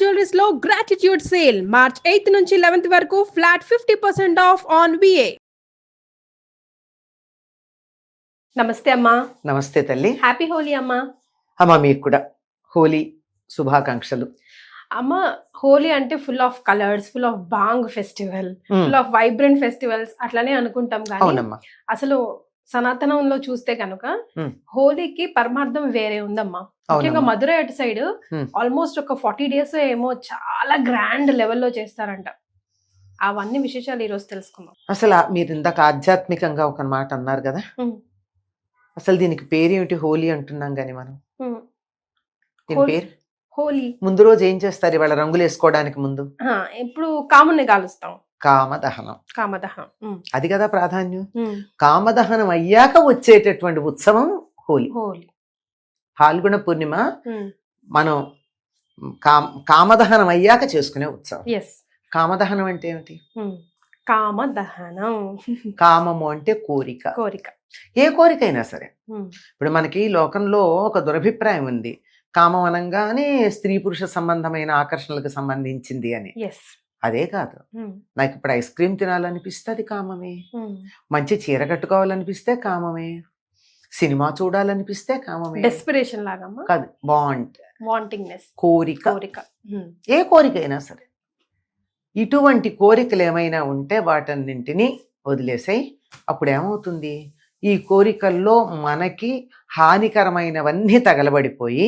Jewelleries లో gratitude sale March 8 నుంచి 11 వరకు ఫ్లాట్ 50% ఆఫ్ ఆన్ విఏ. నమస్తే అమ్మా. నమస్తే తల్లి. హ్యాపీ హోలీ అమ్మా. అమ్మా మీకు కూడా హోలీ శుభాకాంక్షలు. అమ్మ, హోలీ అంటే full of colours, full of bhang festival, full of vibrant festivals అట్లానే అనుకుంటాం. కానీ అసలు సనాతనంలో చూస్తే కనుక హోలీకి పరమార్థం వేరే ఉందమ్మా. ముఖ్యంగా మధురై అటు సైడ్ ఆల్మోస్ట్ ఒక 40 days ఏమో చాలా గ్రాండ్ లెవెల్లో చేస్తారంట. అవన్నీ విశేషాలు ఈ రోజు తెలుసుకుందాం. అసలు మీరు ఇందాక ఆధ్యాత్మికంగా ఒక మాట అన్నారు కదా, అసలు దీనికి పేరేమిటి? హోలీ అంటున్నాం గాని మనం దీని పేరు హోలీ. ముందు రోజు ఏం చేస్తారు ఇవాళ రంగులు వేసుకోవడానికి ముందు? ఇప్పుడు కాముని కాలుస్తాం. కామదహనం. కామదహనం అది కదా ప్రాధాన్యం. కామదహనం అయ్యాక వచ్చేటటువంటి ఉత్సవం హోలీ. హోలీ ఫాల్గుణ పూర్ణిమ మనం కామదహనం అయ్యాక చేసుకునే ఉత్సవం. కామదహనం అంటే ఏమిటి? కామదహనం, కామము అంటే కోరిక. కోరిక ఏ కోరికైనా సరే. ఇప్పుడు మనకి లోకంలో ఒక దురభిప్రాయం ఉంది, కామం అనగానే స్త్రీ పురుష సంబంధమైన ఆకర్షణలకు సంబంధించింది అని. అదే కాదు, నాకు ఇప్పుడు ఐస్ క్రీమ్ తినాలనిపిస్తే అది కామమే, మంచి చీర కట్టుకోవాలనిపిస్తే కామమే, సినిమా చూడాలనిపిస్తే కామమే. డెస్పిరేషన్ లాగా కాదు, వాంటింగ్నెస్, కోరిక. ఏ కోరికైనా సరే. ఇటువంటి కోరికలు ఏమైనా ఉంటే వాటన్నింటినీ వదిలేసాయి. అప్పుడు ఏమవుతుంది, ఈ కోరికల్లో మనకి హానికరమైనవన్నీ తగలబడిపోయి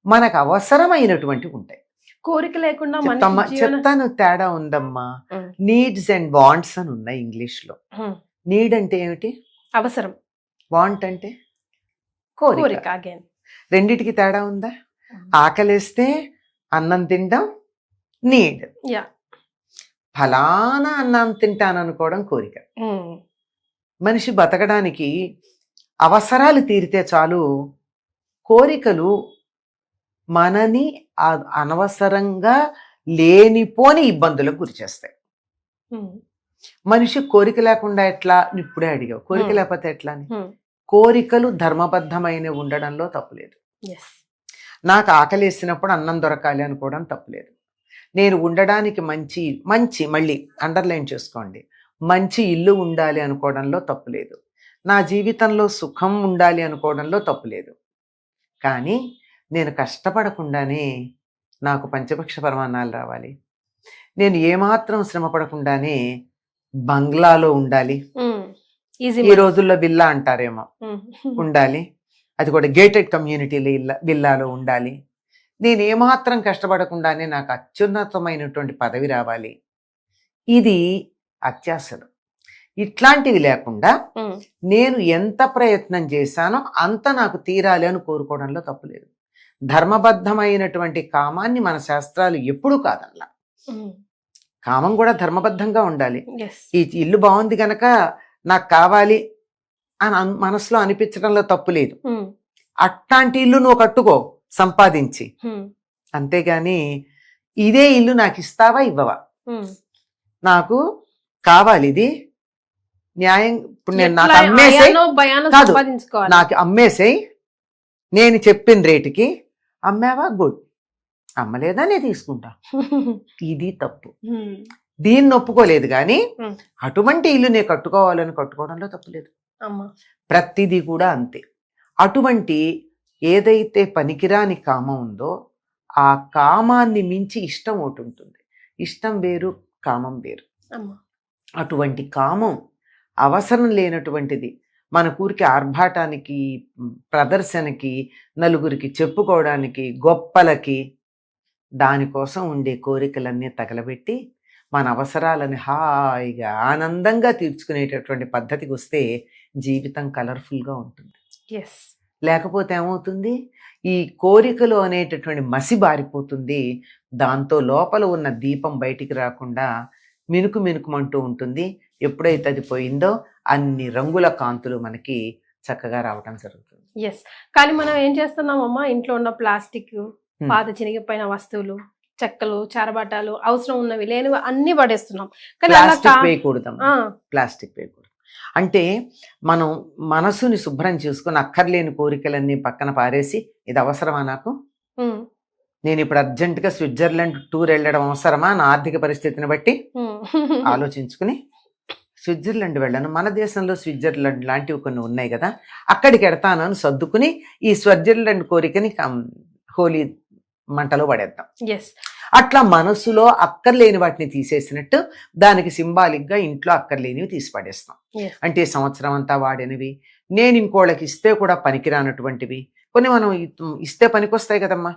మనకు అవసరమైనటువంటి ఉంటాయి. కోరిక లేకుండా చెప్తాను, తేడా ఉందమ్మా. నీడ్స్ అండ్ వాంట్స్ అని ఉన్నాయి ఇంగ్లీష్ లో. నీడ్ అంటే ఏమిటి? అవసరం. వాంట్ అంటే కోరిక. రెండిటికి తేడా ఉందా? ఆకలేస్తే అన్నం తినడం నీడ్, ఫలానా అన్నం తింటాను అనుకోవడం కోరిక. మనిషి బతకడానికి అవసరాలు తీరితే చాలు, కోరికలు మనని అనవసరంగా లేనిపోని ఇబ్బందులకు గురి చేస్తాయి. మనిషి కోరిక లేకుండా ఎట్లా? ఇప్పుడే అడిగావు, కోరిక లేకపోతే ఎట్లా అని. కోరికలు ధర్మబద్ధమైన ఉండడంలో తప్పులేదు. నాకు ఆకలేసినప్పుడు అన్నం దొరకాలి అనుకోవడం తప్పులేదు. నేను ఉండడానికి మంచి మళ్ళీ అండర్లైన్ చేసుకోండి, మంచి ఇల్లు ఉండాలి అనుకోవడంలో తప్పులేదు. నా జీవితంలో సుఖం ఉండాలి అనుకోవడంలో తప్పులేదు. కానీ నేను కష్టపడకుండానే నాకు పంచపక్ష పరమాన్నాలు రావాలి, నేను ఏమాత్రం శ్రమ పడకుండానే బంగ్లాలో ఉండాలి, ఈ రోజుల్లో విల్లా అంటారేమో, ఉండాలి, అది కూడా గేటెడ్ కమ్యూనిటీలో విల్లాలో ఉండాలి, నేను ఏమాత్రం కష్టపడకుండానే నాకు అత్యున్నతమైనటువంటి పదవి రావాలి, ఇది అత్యాశలు. ఇట్లాంటివి లేకుండా నేను ఎంత ప్రయత్నం చేశానో అంత నాకు తీరాలి అని కోరుకోవడంలో తప్పులేదు. ధర్మబద్ధమైనటువంటి కామాన్ని మన శాస్త్రాలు ఎప్పుడూ కాదనలా. కామం కూడా ధర్మబద్ధంగా ఉండాలి. ఈ ఇల్లు బాగుంది గనక నాకు కావాలి అని మనసులో అనిపించడంలో తప్పు లేదు. అట్లాంటి ఇల్లు నువ్వు కట్టుకో సంపాదించి, అంతేగాని ఇదే ఇల్లు నాకు ఇస్తావా ఇవ్వవా, నాకు కావాలి ఇది న్యాయం, ఇప్పుడు నేను నాకు అమ్మేసేయి కాదు, నాకు అమ్మేసేయి, నేను చెప్పిన రేటుకి అమ్మావా గుడ్, అమ్మలేదా నేను తీసుకుంటా, ఇది తప్పు. దీన్ని ఒప్పుకోలేదు. కానీ అటువంటి ఇల్లు నేను కట్టుకోవాలని కట్టుకోవడంలో తప్పులేదు. ప్రతిదీ కూడా అంతే. అటువంటి ఏదైతే పనికిరాని కామం ఉందో ఆ కామాన్ని మించి ఇష్టం ఒకటి ఉంటుంది. ఇష్టం వేరు, కామం వేరు. అటువంటి కామం అవసరం లేనటువంటిది, మన ఊరికి ఆర్భాటానికి, ప్రదర్శనకి, నలుగురికి చెప్పుకోవడానికి, గొప్పలకి, దానికోసం ఉండే కోరికలన్నీ తగలబెట్టి మన అవసరాలని హాయిగా ఆనందంగా తీర్చుకునేటటువంటి పద్ధతికి వస్తే జీవితం కలర్ఫుల్గా ఉంటుంది. లేకపోతే ఏమవుతుంది, ఈ కోరికలు అనేటటువంటి మసి బారిపోతుంది. దాంతో లోపల ఉన్న దీపం బయటికి రాకుండా మినుకు మినుకుమంటూ ఉంటుంది. ఎప్పుడైతే అది పోయిందో అన్ని రంగుల కాంతులు మనకి చక్కగా రావటం జరుగుతుంది. కానీ మనం ఏం చేస్తున్నామమ్మా, ఇంట్లో ఉన్న ప్లాస్టిక్, పాత చినిగిపోయిన వస్తువులు, చెక్కలు, చారబాటాలు, అవసరం ఉన్నవి లేనివి అన్ని పడేస్తున్నాం. ప్లాస్టిక్ వేయకూడదు. అంటే మనం మనసుని శుభ్రం చేసుకుని అక్కర్లేని కోరికలన్నీ పక్కన పారేసి, ఇది అవసరమా నాకు, నేను ఇప్పుడు అర్జెంటుగా స్విట్జర్లాండ్ టూర్ వెళ్ళడం అవసరమా నా ఆర్థిక పరిస్థితిని బట్టి ఆలోచించుకుని స్విట్జర్లాండ్ వెళ్ళను, మన దేశంలో స్విట్జర్లాండ్ లాంటివి కొన్ని ఉన్నాయి కదా, అక్కడికి వెడతాను అని సర్దుకుని ఈ స్విట్జర్లాండ్ కోరికని హోలీ మంటలో పడేద్దాం. అట్లా మనసులో అక్కర్లేని వాటిని తీసేసినట్టు దానికి సింబాలిక్గా ఇంట్లో అక్కర్లేనివి తీసి పడేస్తాం. అంటే సంవత్సరం అంతా వాడినవి, నేను ఇంకోళ్ళకి ఇస్తే కూడా పనికిరానటువంటివి కొన్ని మనం ఇస్తే పనికొస్తాయి కదమ్మా.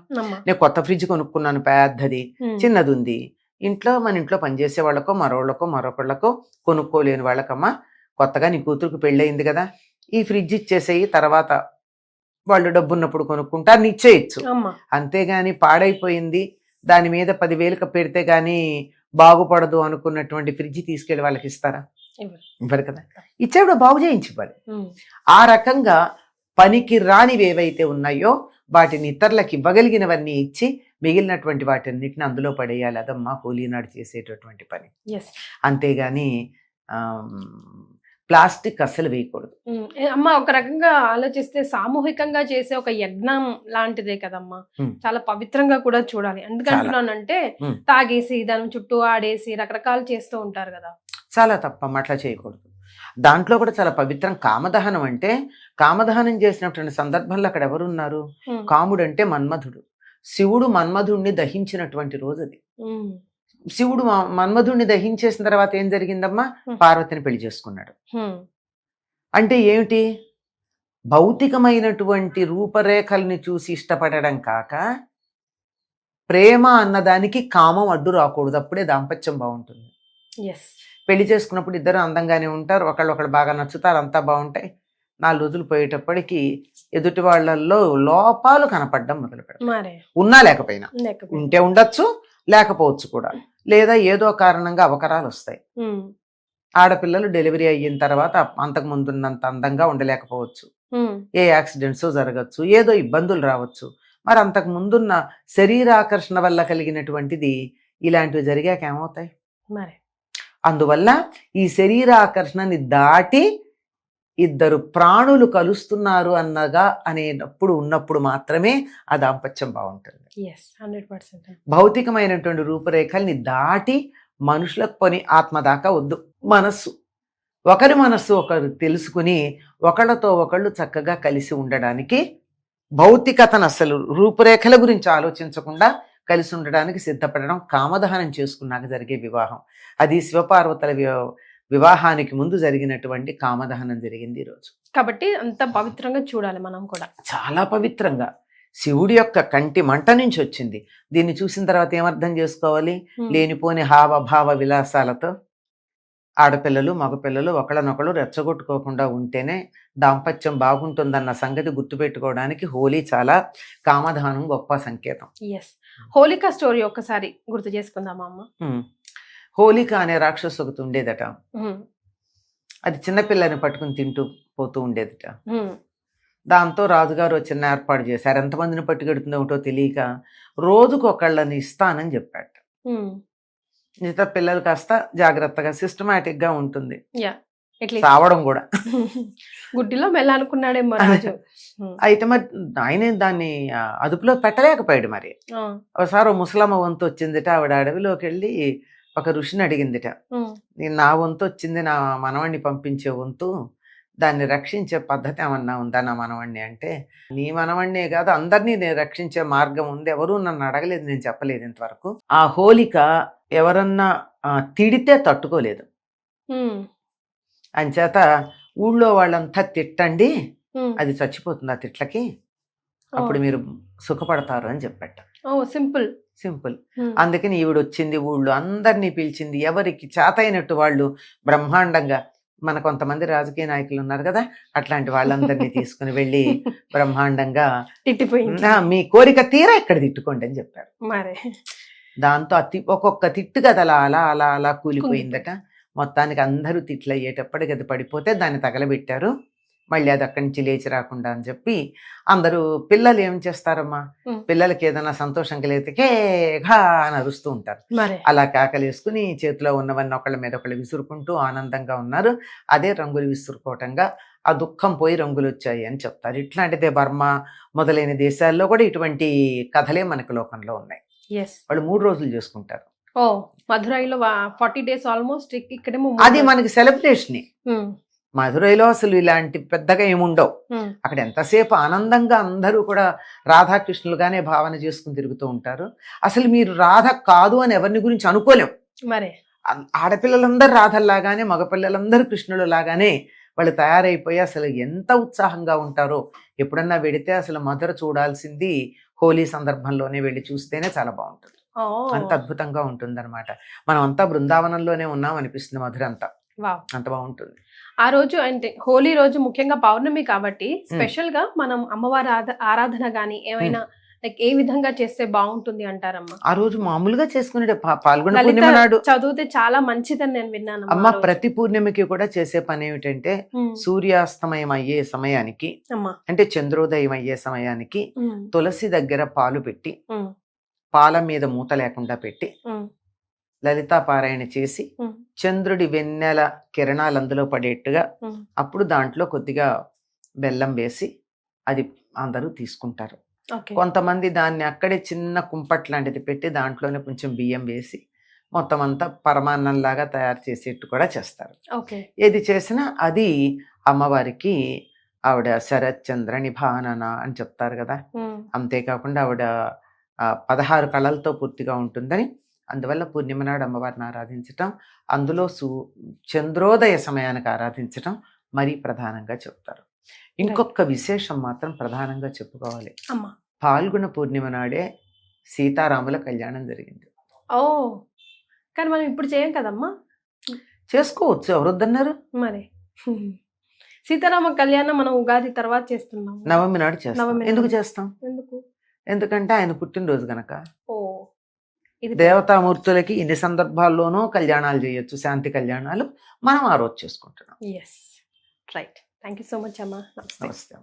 నేను కొత్త ఫ్రిడ్జ్ కొనుక్కున్నాను, పెద్దది, చిన్నది ఉంది ఇంట్లో, మన ఇంట్లో పనిచేసే వాళ్ళకో మరొకళ్ళకో కొనుక్కోలేని వాళ్ళకమ్మా, కొత్తగా నీ కూతురుకు పెళ్ళయింది కదా, ఈ ఫ్రిడ్జ్ ఇచ్చేసేయి, తర్వాత వాళ్ళు డబ్బున్నప్పుడు కొనుక్కుంటారు, నీ ఇచ్చేయచ్చు. అంతేగాని పాడైపోయింది దాని మీద 10,000 పెడితే గానీ బాగుపడదు అనుకున్నటువంటి ఫ్రిడ్జ్ తీసుకెళ్లి వాళ్ళకి ఇస్తారా? ఇవ్వరు కదా. ఇచ్చేప్పుడు బాగు చేయించి ఇవ్వాలి. ఆ రకంగా పనికి రానివి ఏవైతే ఉన్నాయో వాటిని ఇతరులకు ఇవ్వగలిగినవన్నీ ఇచ్చి మిగిలినటువంటి వాటన్నిటిని అందులో పడేయాలి. అదమ్మా హోలీ నాడు చేసేటటువంటి పని. అంతేగాని ప్లాస్టిక్ అస్సలు వేయకూడదు. అమ్మ ఒక రకంగా ఆలోచిస్తే సామూహికంగా చేసే ఒక యజ్ఞం లాంటిదే కదమ్మా, చాలా పవిత్రంగా కూడా చూడాలి. ఎందుకంటున్నానంటే తాగేసి దాని చుట్టూ ఆడేసి రకరకాలు చేస్తూ ఉంటారు కదా, చాలా తప్పమ్మా, అట్లా చేయకూడదు. దాంట్లో కూడా చాలా పవిత్రం కామదహనం. అంటే కామదహనం చేసినటువంటి సందర్భంలో అక్కడ ఎవరున్నారు? కాముడు అంటే మన్మధుడు. శివుడు మన్మధుడిని దహించినటువంటి రోజు అది. శివుడు మన్మధుడిని దహించేసిన తర్వాత ఏం జరిగిందమ్మా? పార్వతిని పెళ్లి చేసుకున్నాడు. అంటే ఏమిటి? భౌతికమైనటువంటి రూపరేఖల్ని చూసి ఇష్టపడడం కాక ప్రేమ అన్నదానికి కామం అడ్డు రాకూడదు, అప్పుడే దాంపత్యం బాగుంటుంది. పెళ్లి చేసుకున్నప్పుడు ఇద్దరు అందంగానే ఉంటారు, ఒకళ్ళు బాగా నచ్చుతారు, అంతా బాగుంటాయి. 4 రోజులు పోయేటప్పటికి ఎదుటి వాళ్ళల్లో లోపాలు కనపడడం మొదలు పెడతారు. ఉన్నా లేకపోయినా, ఉంటే ఉండొచ్చు లేకపోవచ్చు కూడా, లేదా ఏదో కారణంగా అవకరాలు వస్తాయి. ఆడపిల్లలు డెలివరీ అయిన తర్వాత అంతకు ముందున్నంత అందంగా ఉండలేకపోవచ్చు, ఏ యాక్సిడెంట్స్ జరగచ్చు, ఏదో ఇబ్బందులు రావచ్చు. మరి అంతకు ముందున్న శరీరాకర్షణ వల్ల కలిగినటువంటిది ఇలాంటివి జరిగాక ఏమవుతాయి? అందువల్ల ఈ శరీరాకర్షణని దాటి ఇద్దరు ప్రాణులు కలుస్తున్నారు ఉన్నప్పుడు మాత్రమే ఆ దాంపత్యం బాగుంటుంది. భౌతికమైనటువంటి రూపురేఖల్ని దాటి మనుషులకు పని ఆత్మ దాకా వద్దు. ఒకరి మనస్సు ఒకరు తెలుసుకుని ఒకళ్ళతో ఒకళ్ళు చక్కగా కలిసి ఉండడానికి, భౌతికతను అసలు రూపురేఖల గురించి ఆలోచించకుండా కలిసి ఉండడానికి సిద్ధపడడం కామదహనం చేసుకున్నాక జరిగే వివాహం. అది శివపార్వతుల వివాహానికి ముందు జరిగినటువంటి కామదహనం జరిగింది ఈరోజు. కాబట్టి అంత పవిత్రంగా చూడాలి మనం కూడా, చాలా పవిత్రంగా. శివుడి యొక్క కంటి మంట నుంచి వచ్చింది. దీన్ని చూసిన తర్వాత ఏమర్థం చేసుకోవాలి? లేనిపోని హావభావ విలాసాలతో ఆడపిల్లలు మగపిల్లలు ఒకళ్ళనొకళ్ళు రెచ్చగొట్టుకోకుండా ఉంటేనే దాంపత్యం బాగుంటుందన్న సంగతి గుర్తుపెట్టుకోవడానికి హోలీ చాలా కామదహనం గొప్ప సంకేతం. హోలికా స్టోరీ ఒక్కసారి గుర్తు చేసుకుందామా అమ్మ? హోలిక అనే రాక్షసు ఒకటి ఉండేదట. అది చిన్నపిల్లని పట్టుకుని తింటూ పోతూ ఉండేదట. దాంతో రాజుగారు చిన్న ఏర్పాటు చేశారు. ఎంతమందిని పట్టుకెడుతుందో ఏమిటో తెలియక రోజుకు ఒకళ్ళని ఇస్తానని చెప్పాట. మిగతా పిల్లలు కాస్త జాగ్రత్తగా సిస్టమేటిక్ గా ఉంటుంది, సావడం కూడా గుడ్డిలో మెల్లనుకున్నాడేమో. అయితే మరి ఆయన దాన్ని అదుపులో పెట్టలేకపోయాడు. మరి ఒకసారి ముసలమ్మ వంతు వచ్చిందిట. ఆవిడ అడవిలోకి వెళ్ళి ఒక ఋషిని అడిగిందిట, నా వంతు వచ్చింది, నా మనవణ్ణి పంపించే వంతు, దాన్ని రక్షించే పద్ధతి ఏమన్నా ఉందా నా మనవణ్ణి అంటే, నీ మనవణ్ణే కాదు అందరినీ నేను రక్షించే మార్గం ఉంది, ఎవరూ నన్ను అడగలేదు, నేను చెప్పలేదు ఇంతవరకు. ఆ హోలిక ఎవరన్నా తిడితే తట్టుకోలేదు. అంచేత ఊళ్ళో వాళ్ళంతా తిట్టండి, అది చచ్చిపోతుంది ఆ తిట్లకి, అప్పుడు మీరు సుఖపడతారు అని చెప్పట. సింపుల్. అందుకని ఈవిడ వచ్చింది, ఊళ్ళో అందరినీ పిలిచింది, ఎవరికి చేతైనట్టు వాళ్ళు బ్రహ్మాండంగా, మన కొంతమంది రాజకీయ నాయకులు ఉన్నారు కదా, అట్లాంటి వాళ్ళందరినీ తీసుకుని వెళ్ళి బ్రహ్మాండంగా మీ కోరిక తీరా ఇక్కడ తిట్టుకోండి అని చెప్పారు. దాంతో ఒక్కొక్క తిట్టు కదా అలా అలా అలా అలా కూలిపోయిందట. మొత్తానికి అందరూ తిట్లు అయ్యేటప్పటికి అది పడిపోతే దాన్ని తగలబెట్టారు. మళ్ళీ అది అక్కడి నుంచి లేచి రాకుండా అని చెప్పి అందరూ, పిల్లలు ఏం చేస్తారమ్మా, పిల్లలకి ఏదైనా సంతోషం కలిగితే కేఘా అని అరుస్తూ ఉంటారు. అలా కేకలేసుకుని చేతిలో ఉన్నవన్నీ ఒకళ్ళ మీద ఒకళ్ళు విసురుకుంటూ ఆనందంగా ఉన్నారు. అదే రంగులు విసురుకోవటంగా ఆ దుఃఖం పోయి రంగులు వచ్చాయి అని చెప్తారు. ఇట్లాంటిదే బర్మా మొదలైన దేశాల్లో కూడా ఇటువంటి కథలే మనకు లోకంలో ఉన్నాయి. వాళ్ళు 3 రోజులు చేసుకుంటారు. ఓ మధురైలో 40 days ఆల్మోస్ట్, ఇక్కడేమో అది మనకి సెలబ్రేషన్. మధురైలో అసలు ఇలాంటి పెద్దగా ఏముండవు. అక్కడ ఎంతసేపు ఆనందంగా అందరూ కూడా రాధాకృష్ణులుగానే భావన చేసుకుని తిరుగుతూ ఉంటారు. అసలు మీరు రాధ కాదు అని ఎవరిని గురించి అనుకోలేం. మరి ఆడపిల్లలందరూ రాధల్లాగానే, మగపిల్లలందరూ కృష్ణులు లాగానే వాళ్ళు తయారైపోయి అసలు ఎంత ఉత్సాహంగా ఉంటారో. ఎప్పుడన్నా వెడితే అసలు మధుర చూడాల్సింది హోలీ సందర్భంలోనే వెళ్ళి చూస్తేనే చాలా బాగుంటుంది. అంత అద్భుతంగా ఉంటుంది అనమాట. మనం అంతా బృందావనంలోనే ఉన్నాం అనిపిస్తుంది మధుర అంతా. అంత బాగుంటుంది. ఆ రోజు అంటే హోలీ రోజు ముఖ్యంగా పౌర్ణమి కాబట్టి స్పెషల్ గా మనం అమ్మవారి ఆరాధన గానీ ఏమైనా లైక్ ఏ విధంగా చేస్తే బాగుంటుంది అంటారమ్మా? ఆ రోజు మామూలుగా చేసుకునే పాల్గొన పూర్ణిమ నాడు చదివితే చాలా మంచిదని నేను విన్నాను అమ్మ. ప్రతి పూర్ణిమకి కూడా చేసే పని ఏమిటంటే సూర్యాస్తమయం అయ్యే సమయానికి అంటే చంద్రోదయం అయ్యే సమయానికి తులసి దగ్గర పాలు పెట్టి, పాల మీద మూత లేకుండా పెట్టి లలితా పారాయణ చేసి చంద్రుడి వెన్నెల కిరణాలు అందులో పడేట్టుగా అప్పుడు దాంట్లో కొద్దిగా బెల్లం వేసి అది అందరూ తీసుకుంటారు. కొంతమంది దాన్ని అక్కడే చిన్న కుంపట్ లాంటిది పెట్టి దాంట్లోనే కొంచెం బియ్యం వేసి మొత్తం అంతా పరమాన్నంలాగా తయారు చేసేట్టు కూడా చేస్తారు. ఏది చేసినా అది అమ్మవారికి ఆవిడ శరత్చంద్ర నిభానన అని చెప్తారు కదా. అంతేకాకుండా ఆవిడ 16 కళలతో పూర్తిగా ఉంటుందని, అందువల్ల పూర్ణిమ నాడు అమ్మవారిని ఆరాధించటం, అందులో చంద్రోదయ సమయానికి ఆరాధించటం మరీ ప్రధానంగా చెప్తారు. ఇంకొక విశేషం మాత్రం ప్రధానంగా చెప్పుకోవాలి. పాల్గొన పూర్ణిమ నాడే సీతారాముల కళ్యాణం జరిగింది. కానీ మనం ఇప్పుడు చేయం కదమ్మా. చేసుకోవచ్చు, ఎవరొద్దన్నారు. మరి సీతారామ కళ్యాణం మనం ఉగాది తర్వాత చేస్తున్నాం, నవమి నాడు చేస్తాం. ఎందుకు చేస్తాం? ఎందుకంటే ఆయన పుట్టినరోజు గనక. దేవతామూర్తులకి ఇన్ని సందర్భాల్లోనూ కళ్యాణాలు చేయొచ్చు, శాంతి కళ్యాణాలు. మనం ఆ రోజు చేసుకుంటున్నాం. Right. Thank you so much అమ్మా. నమస్తే.